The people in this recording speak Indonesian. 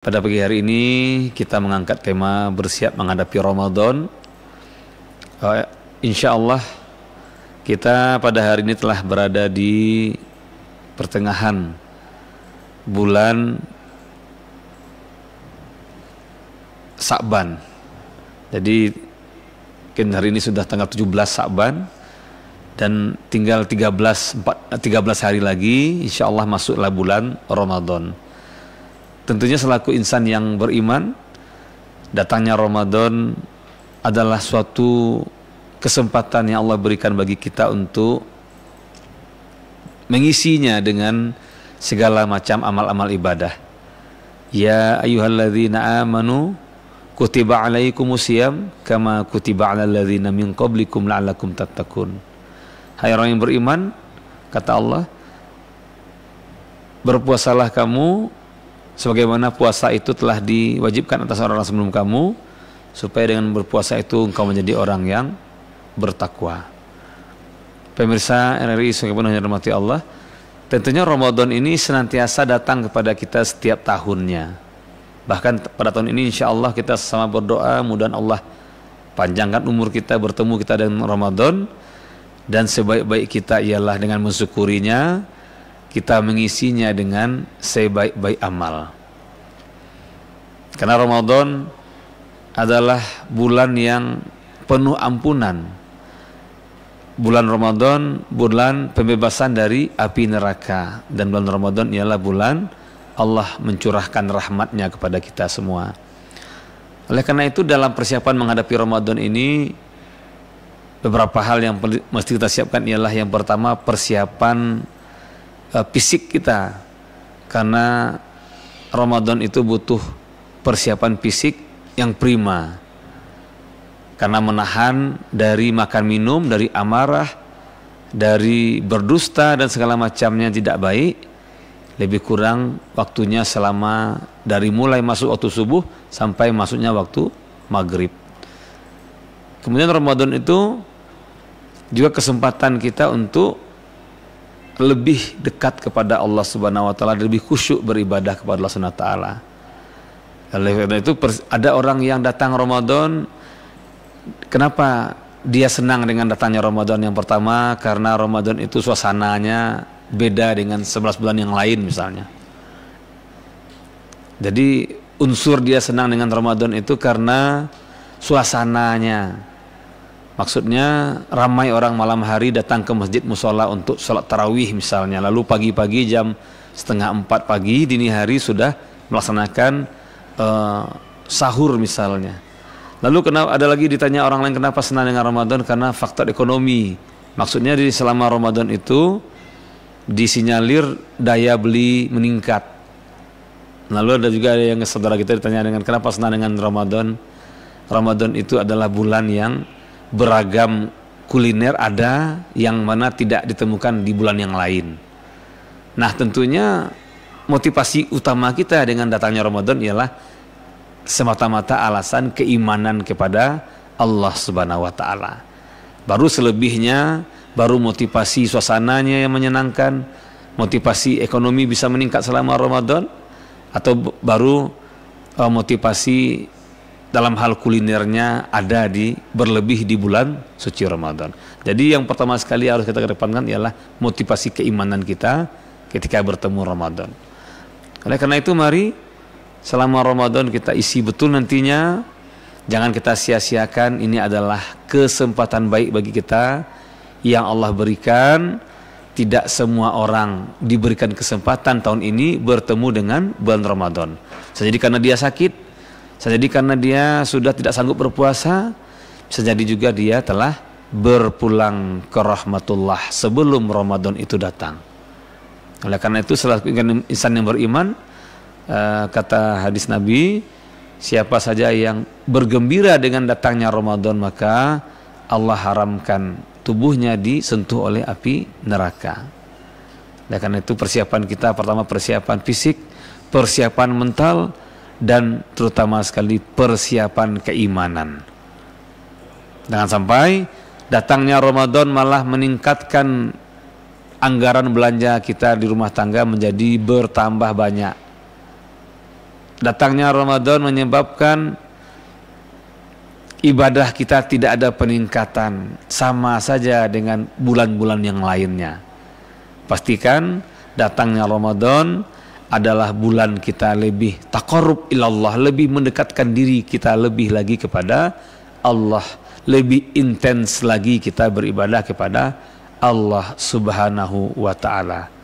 Pada pagi hari ini kita mengangkat tema bersiap menghadapi Ramadan. Insya Allah kita pada hari ini telah berada di pertengahan bulan Sa'ban. Jadi hari ini sudah tanggal 17 Sa'ban dan tinggal 13 hari lagi insya Allah masuklah bulan Ramadan. Tentunya selaku insan yang beriman, datangnya Ramadan adalah suatu kesempatan yang Allah berikan bagi kita untuk mengisinya dengan segala macam amal-amal ibadah. Ya ayyuhalladzina amanu kutiba alaikumusiyam kama kutiba alal ladzina min qablikum la'allakum tattaqun. Hai orang yang beriman, kata Allah, berpuasalah kamu sebagaimana puasa itu telah diwajibkan atas orang-orang sebelum kamu, supaya dengan berpuasa itu engkau menjadi orang yang bertakwa. Pemirsa RRI sebagaimana yang dirahmati Allah, tentunya Ramadan ini senantiasa datang kepada kita setiap tahunnya. Bahkan pada tahun ini insya Allah kita sama berdoa, mudah-mudahan Allah panjangkan umur kita, bertemu kita dengan Ramadan, dan sebaik-baik kita ialah dengan mensyukurinya, kita mengisinya dengan sebaik-baik amal. Karena Ramadan adalah bulan yang penuh ampunan. Bulan Ramadan, bulan pembebasan dari api neraka. Dan bulan Ramadan ialah bulan Allah mencurahkan rahmatnya kepada kita semua. Oleh karena itu dalam persiapan menghadapi Ramadan ini, beberapa hal yang mesti kita siapkan ialah yang pertama persiapan fisik kita, karena Ramadan itu butuh persiapan fisik yang prima, karena menahan dari makan minum, dari amarah, dari berdusta dan segala macamnya tidak baik. Lebih kurang waktunya selama dari mulai masuk waktu subuh sampai masuknya waktu maghrib. Kemudian Ramadan itu juga kesempatan kita untuk lebih dekat kepada Allah Subhanahu wa taala, lebih khusyuk beribadah kepada Allah Subhanahu wa taala. Oleh karena itu ada orang yang datang Ramadan, kenapa dia senang dengan datangnya Ramadan? Yang pertama karena Ramadan itu suasananya beda dengan 11 bulan yang lain misalnya. Jadi unsur dia senang dengan Ramadan itu karena suasananya. Maksudnya ramai orang malam hari datang ke masjid musola untuk sholat tarawih misalnya. Lalu pagi-pagi jam 3:30 pagi dini hari sudah melaksanakan sahur misalnya. Lalu kenapa ada lagi ditanya orang lain kenapa senang dengan Ramadan? Karena faktor ekonomi. Maksudnya di selama Ramadan itu disinyalir daya beli meningkat. Lalu ada juga yang saudara kita ditanya dengan kenapa senang dengan Ramadan? Ramadan itu adalah bulan yang beragam kuliner, ada yang mana tidak ditemukan di bulan yang lain. Nah tentunya motivasi utama kita dengan datangnya Ramadan ialah semata-mata alasan keimanan kepada Allah Subhanahu wa taala. Baru selebihnya, baru motivasi suasananya yang menyenangkan, motivasi ekonomi bisa meningkat selama Ramadan, atau baru motivasi dalam hal kulinernya ada berlebih di bulan suci Ramadan. Jadi yang pertama sekali harus kita kedepankan ialah motivasi keimanan kita ketika bertemu Ramadan. Oleh karena itu mari selama Ramadan kita isi betul nantinya. Jangan kita sia-siakan, ini adalah kesempatan baik bagi kita yang Allah berikan. Tidak semua orang diberikan kesempatan tahun ini bertemu dengan bulan Ramadan. Bisa jadi karena dia sakit, bisa jadi karena dia sudah tidak sanggup berpuasa, bisa jadi juga dia telah berpulang ke rahmatullah sebelum Ramadan itu datang. Oleh karena itu selaku insan yang beriman, kata hadis Nabi, siapa saja yang bergembira dengan datangnya Ramadan maka Allah haramkan tubuhnya disentuh oleh api neraka. Oleh karena itu persiapan kita pertama persiapan fisik, persiapan mental, dan terutama sekali persiapan keimanan. Jangan sampai datangnya Ramadan malah meningkatkan anggaran belanja kita di rumah tangga menjadi bertambah banyak. datangnya Ramadan menyebabkan ibadah kita tidak ada peningkatan, sama saja dengan bulan-bulan yang lainnya. Pastikan datangnya Ramadan adalah bulan kita lebih taqarrub ilallah, lebih mendekatkan diri kita lebih lagi kepada Allah, lebih intens lagi kita beribadah kepada Allah Subhanahu wa ta'ala.